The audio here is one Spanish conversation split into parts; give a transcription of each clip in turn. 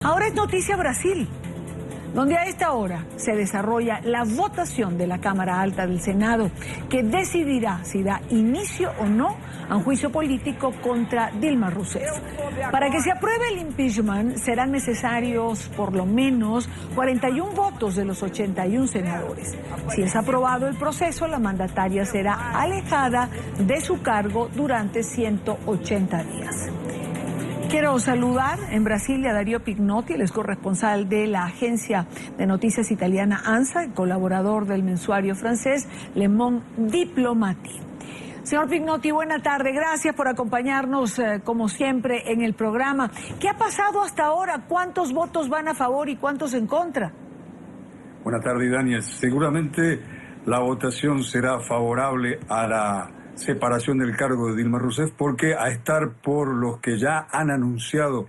Ahora es noticia Brasil, donde a esta hora se desarrolla la votación de la Cámara Alta del Senado, que decidirá si da inicio o no a un juicio político contra Dilma Rousseff. Para que se apruebe el impeachment serán necesarios por lo menos 41 votos de los 81 senadores. Si es aprobado el proceso, la mandataria será alejada de su cargo durante 180 días. Quiero saludar en Brasil a Darío Pignotti, el ex corresponsal de la agencia de noticias italiana ANSA, colaborador del mensuario francés Le Monde Diplomatique. Señor Pignotti, buena tarde. Gracias por acompañarnos, como siempre, en el programa. ¿Qué ha pasado hasta ahora? ¿Cuántos votos van a favor y cuántos en contra? Buenas tardes, Daniel. Seguramente la votación será favorable a la separación del cargo de Dilma Rousseff, porque a estar por los que ya han anunciado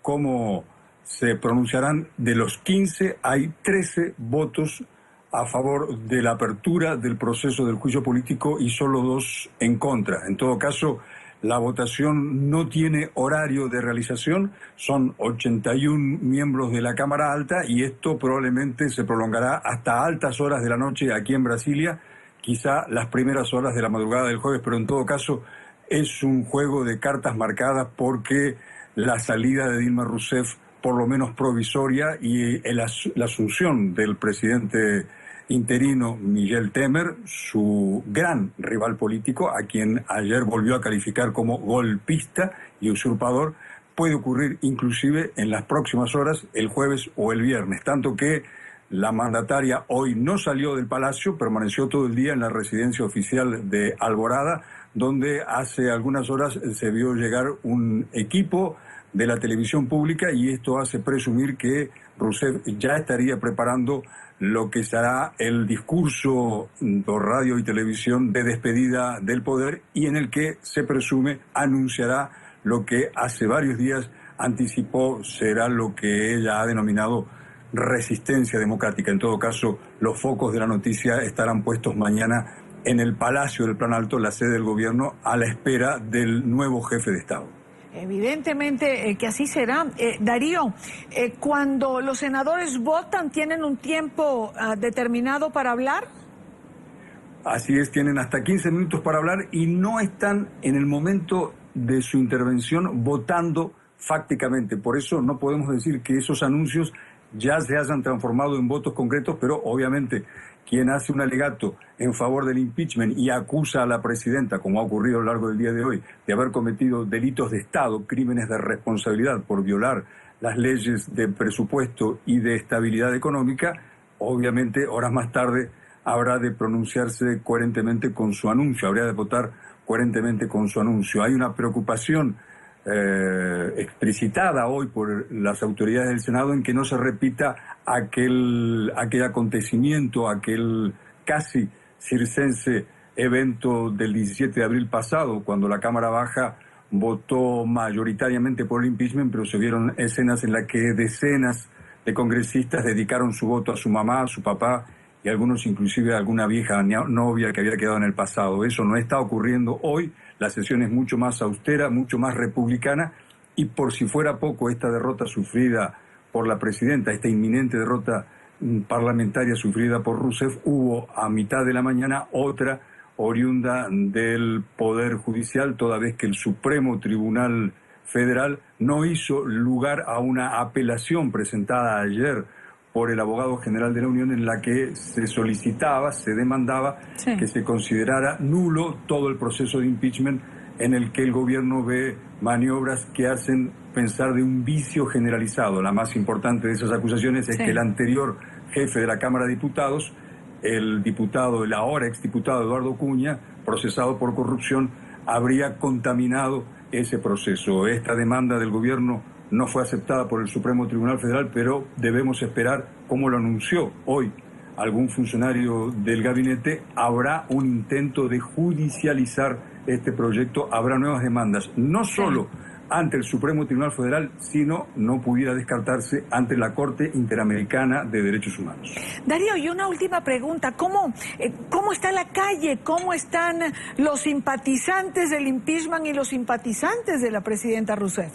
cómo se pronunciarán, de los 15 hay 13 votos a favor de la apertura del proceso del juicio político y solo 2 en contra. En todo caso, la votación no tiene horario de realización, son 81 miembros de la Cámara Alta y esto probablemente se prolongará hasta altas horas de la noche aquí en Brasilia, quizá las primeras horas de la madrugada del jueves, pero en todo caso es un juego de cartas marcadas, porque la salida de Dilma Rousseff, por lo menos provisoria, y la asunción del presidente interino Michel Temer, su gran rival político, a quien ayer volvió a calificar como golpista y usurpador, puede ocurrir inclusive en las próximas horas, el jueves o el viernes, tanto que la mandataria hoy no salió del palacio, permaneció todo el día en la residencia oficial de Alvorada, donde hace algunas horas se vio llegar un equipo de la televisión pública, y esto hace presumir que Rousseff ya estaría preparando lo que será el discurso por radio y televisión de despedida del poder, y en el que se presume anunciará lo que hace varios días anticipó será lo que ella ha denominado resistencia democrática. En todo caso, los focos de la noticia estarán puestos mañana en el Palacio del Planalto, la sede del gobierno, a la espera del nuevo jefe de Estado. Evidentemente que así será. Darío, cuando los senadores votan, ¿tienen un tiempo determinado para hablar? Así es, tienen hasta 15 minutos para hablar y no están en el momento de su intervención votando fácticamente. Por eso no podemos decir que esos anuncios ya se hayan transformado en votos concretos, pero obviamente quien hace un alegato en favor del impeachment y acusa a la presidenta, como ha ocurrido a lo largo del día de hoy, de haber cometido delitos de Estado, crímenes de responsabilidad por violar las leyes de presupuesto y de estabilidad económica, obviamente horas más tarde habrá de pronunciarse coherentemente con su anuncio, habría de votar coherentemente con su anuncio. Hay una preocupación explicitada hoy por las autoridades del Senado en que no se repita aquel acontecimiento, aquel casi circense evento del 17 de abril pasado, cuando la Cámara Baja votó mayoritariamente por el impeachment, pero se vieron escenas en las que decenas de congresistas dedicaron su voto a su mamá, a su papá, y algunos inclusive a alguna vieja novia que había quedado en el pasado. Eso no está ocurriendo hoy. La sesión es mucho más austera, mucho más republicana, y por si fuera poco, esta derrota sufrida por la presidenta, esta inminente derrota parlamentaria sufrida por Rousseff, hubo a mitad de la mañana otra oriunda del Poder Judicial, toda vez que el Supremo Tribunal Federal no hizo lugar a una apelación presentada ayer por el abogado general de la Unión, en la que se solicitaba, se demandaba que se considerara nulo todo el proceso de impeachment, en el que el gobierno ve maniobras que hacen pensar de un vicio generalizado. La más importante de esas acusaciones es que el anterior jefe de la Cámara de Diputados, el ahora exdiputado Eduardo Cunha, procesado por corrupción, habría contaminado ese proceso. Esta demanda del gobierno no fue aceptada por el Supremo Tribunal Federal, pero debemos esperar, como lo anunció hoy algún funcionario del gabinete, habrá un intento de judicializar este proyecto, habrá nuevas demandas, no solo ante el Supremo Tribunal Federal, sino, no pudiera descartarse, ante la Corte Interamericana de Derechos Humanos. Darío, y una última pregunta, ¿cómo está la calle? ¿Cómo están los simpatizantes del impeachment y los simpatizantes de la presidenta Rousseff?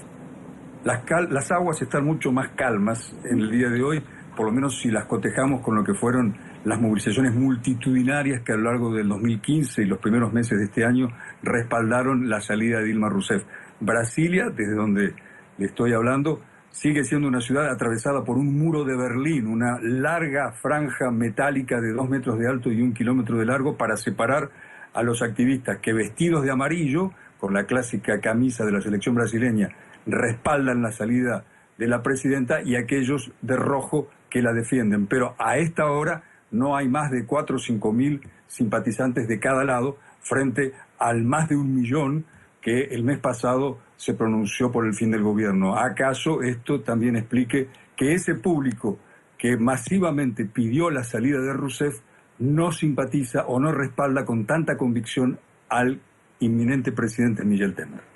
las aguas están mucho más calmas en el día de hoy, por lo menos si las cotejamos con lo que fueron las movilizaciones multitudinarias que a lo largo del 2015 y los primeros meses de este año respaldaron la salida de Dilma Rousseff. Brasilia, desde donde le estoy hablando, sigue siendo una ciudad atravesada por un muro de Berlín, una larga franja metálica de 2 metros de alto y 1 kilómetro de largo para separar a los activistas que, vestidos de amarillo, con la clásica camisa de la selección brasileña, respaldan la salida de la presidenta, y aquellos de rojo que la defienden. Pero a esta hora no hay más de 4 o 5 mil simpatizantes de cada lado frente al más de 1 millón que el mes pasado se pronunció por el fin del gobierno. ¿Acaso esto también explique que ese público que masivamente pidió la salida de Rousseff no simpatiza o no respalda con tanta convicción al inminente presidente Michel Temer?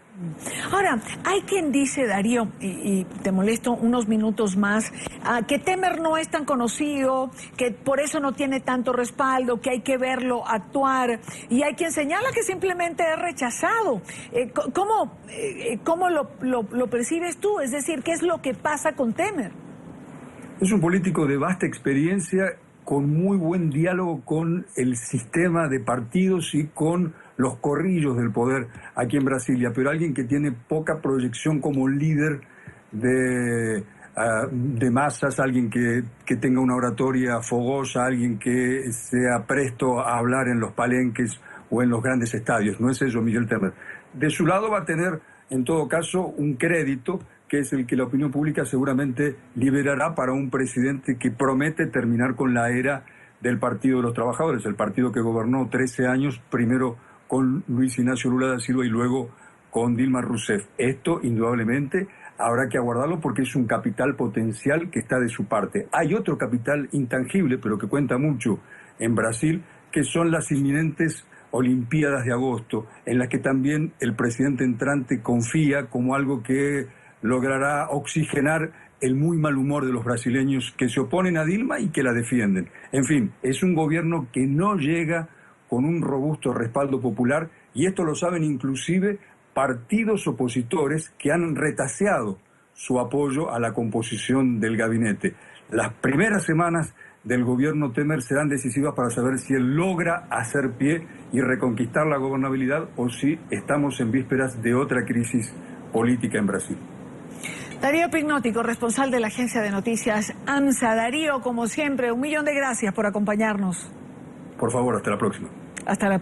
Ahora, hay quien dice, Darío, y te molesto unos minutos más, que Temer no es tan conocido, que por eso no tiene tanto respaldo, que hay que verlo actuar, y hay quien señala que simplemente es rechazado. ¿Cómo lo percibes tú? Es decir, ¿qué es lo que pasa con Temer? Es un político de vasta experiencia, con muy buen diálogo con el sistema de partidos y con los corrillos del poder aquí en Brasilia, pero alguien que tiene poca proyección como líder de masas, alguien que tenga una oratoria fogosa, alguien que sea presto a hablar en los palenques o en los grandes estadios. No es eso Michel Temer. De su lado va a tener, en todo caso, un crédito que es el que la opinión pública seguramente liberará para un presidente que promete terminar con la era del Partido de los Trabajadores, el partido que gobernó 13 años, primero con Luis Ignacio Lula da Silva y luego con Dilma Rousseff. Esto, indudablemente, habrá que aguardarlo porque es un capital potencial que está de su parte. Hay otro capital intangible, pero que cuenta mucho en Brasil, que son las inminentes Olimpiadas de agosto, en las que también el presidente entrante confía como algo que logrará oxigenar el muy mal humor de los brasileños que se oponen a Dilma y que la defienden. En fin, es un gobierno que no llega con un robusto respaldo popular, y esto lo saben inclusive partidos opositores que han retaseado su apoyo a la composición del gabinete. Las primeras semanas del gobierno Temer serán decisivas para saber si él logra hacer pie y reconquistar la gobernabilidad o si estamos en vísperas de otra crisis política en Brasil. Darío Pignotti, corresponsal de la agencia de noticias ANSA. Darío, como siempre, 1.000.000 de gracias por acompañarnos. Por favor, hasta la próxima. Hasta la próxima.